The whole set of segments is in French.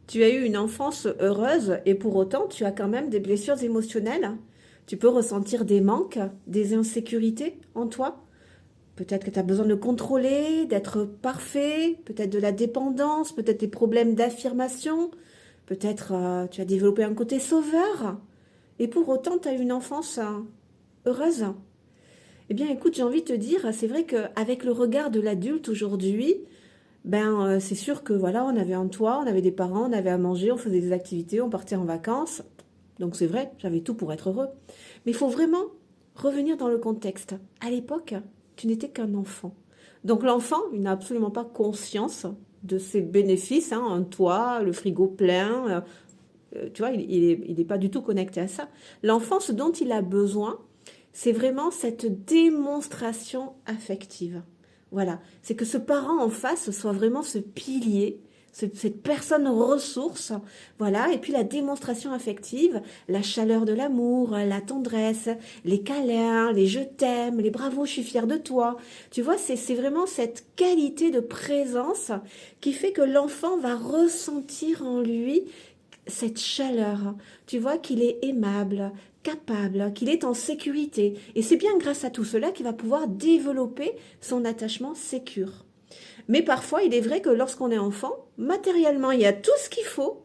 Tu as eu une enfance heureuse et pour autant, tu as quand même des blessures émotionnelles. Tu peux ressentir des manques, des insécurités en toi. Peut-être que tu as besoin de contrôler, d'être parfait, peut-être de la dépendance, peut-être des problèmes d'affirmation, peut-être tu as développé un côté sauveur. Et pour autant, tu as eu une enfance heureuse. Eh bien, écoute, j'ai envie de te dire, c'est vrai qu'avec le regard de l'adulte aujourd'hui, c'est sûr que voilà, on avait un toit, on avait des parents, on avait à manger, on faisait des activités, on partait en vacances. Donc c'est vrai, j'avais tout pour être heureux. Mais il faut vraiment revenir dans le contexte. À l'époque, tu n'étais qu'un enfant. Donc l'enfant, il n'a absolument pas conscience de ses bénéfices, hein, un toit, le frigo plein. Tu vois, il est pas du tout connecté à ça. L'enfant, ce dont il a besoin, c'est vraiment cette démonstration affective. Voilà, c'est que ce parent en face soit vraiment ce pilier, cette personne ressource, voilà, et puis la démonstration affective, la chaleur de l'amour, la tendresse, les câlins, les je t'aime, les bravos, je suis fière de toi. Tu vois, c'est vraiment cette qualité de présence qui fait que l'enfant va ressentir en lui cette chaleur, tu vois qu'il est aimable, capable, qu'il est en sécurité. Et c'est bien grâce à tout cela qu'il va pouvoir développer son attachement sécure. Mais parfois, il est vrai que lorsqu'on est enfant, matériellement, il y a tout ce qu'il faut,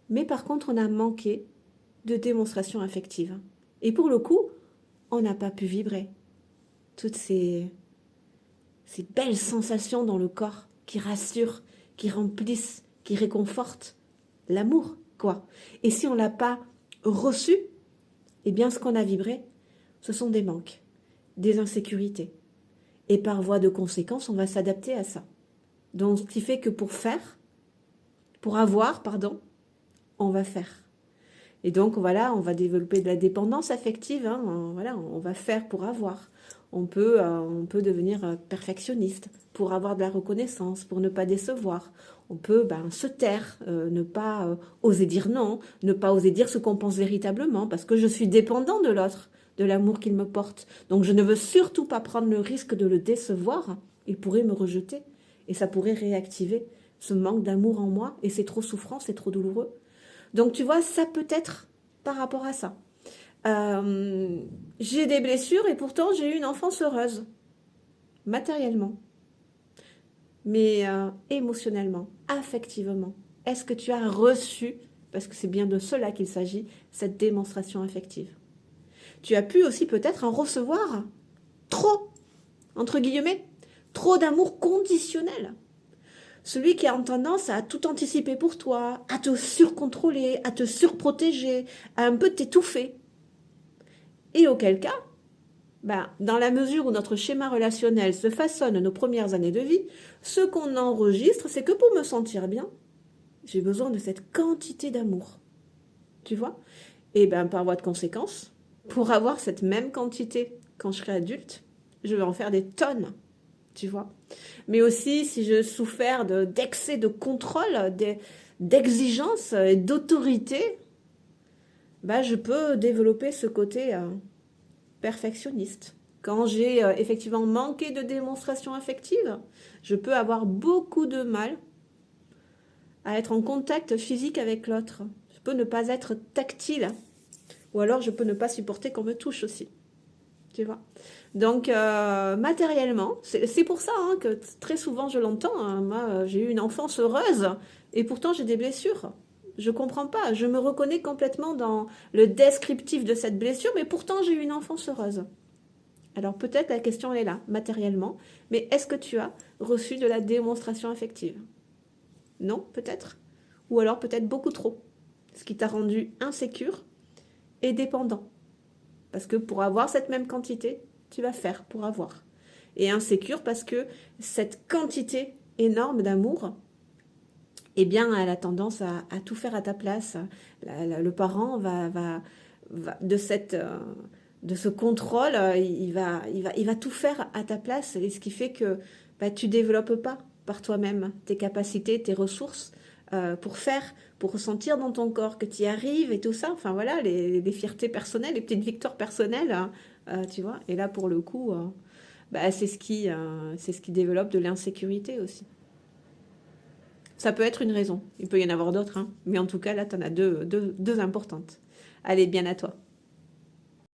mais par contre, on a manqué de démonstration affective. Et pour le coup, on n'a pas pu vibrer. Toutes ces belles sensations dans le corps qui rassurent, qui remplissent, qui réconfortent. L'amour, quoi. Et si on ne l'a pas reçu, eh bien ce qu'on a vibré, ce sont des manques, des insécurités. Et par voie de conséquence, on va s'adapter à ça. Donc ce qui fait que pour avoir, pardon, on va faire. Et donc voilà, on va développer de la dépendance affective, hein, voilà, on va faire pour avoir. On peut devenir perfectionniste pour avoir de la reconnaissance, pour ne pas décevoir. On peut se taire, ne pas oser dire non, ne pas oser dire ce qu'on pense véritablement, parce que je suis dépendant de l'autre, de l'amour qu'il me porte. Donc je ne veux surtout pas prendre le risque de le décevoir. Il pourrait me rejeter et ça pourrait réactiver ce manque d'amour en moi et c'est trop souffrant, c'est trop douloureux. Donc tu vois, ça peut être par rapport à ça. Euh, j'ai des blessures et pourtant j'ai eu une enfance heureuse, matériellement, mais émotionnellement, affectivement. Est-ce que tu as reçu, parce que c'est bien de cela qu'il s'agit, cette démonstration affective? Tu as pu aussi peut-être en recevoir trop, entre guillemets, trop d'amour conditionnel. Celui qui a tendance à tout anticiper pour toi, à te surcontrôler, à te surprotéger, à un peu t'étouffer. Et auquel cas, dans la mesure où notre schéma relationnel se façonne nos premières années de vie, ce qu'on enregistre, c'est que pour me sentir bien, j'ai besoin de cette quantité d'amour. Tu vois? Et par voie de conséquence, pour avoir cette même quantité quand je serai adulte, je vais en faire des tonnes. Tu vois? Mais aussi, si je souffert d'excès de contrôle, d'exigence et d'autorité, je peux développer ce côté perfectionniste. Quand j'ai effectivement manqué de démonstration affective, je peux avoir beaucoup de mal à être en contact physique avec l'autre. Je peux ne pas être tactile, ou alors je peux ne pas supporter qu'on me touche aussi. Tu vois. Donc, matériellement, c'est pour ça que très souvent je l'entends. Hein, moi, j'ai eu une enfance heureuse et pourtant j'ai des blessures. Je comprends pas. Je me reconnais complètement dans le descriptif de cette blessure, mais pourtant j'ai eu une enfance heureuse. Alors peut-être la question elle est là, matériellement, mais est-ce que tu as reçu de la démonstration affective? Non, peut-être. Ou alors peut-être beaucoup trop, ce qui t'a rendu insécure et dépendant. Parce que pour avoir cette même quantité, tu vas faire pour avoir. Et insécure parce que cette quantité énorme d'amour, eh bien, elle a tendance à tout faire à ta place. Le parent va de ce contrôle, il va tout faire à ta place. Et ce qui fait que tu développes pas par toi-même tes capacités, tes ressources pour faire, pour ressentir dans ton corps que tu y arrives et tout ça. Enfin voilà, les fiertés personnelles, les petites victoires personnelles, tu vois. Et là, pour le coup, c'est ce qui développe de l'insécurité aussi. Ça peut être une raison. Il peut y en avoir d'autres, hein. Mais en tout cas, là, tu en as deux importantes. Allez, bien à toi.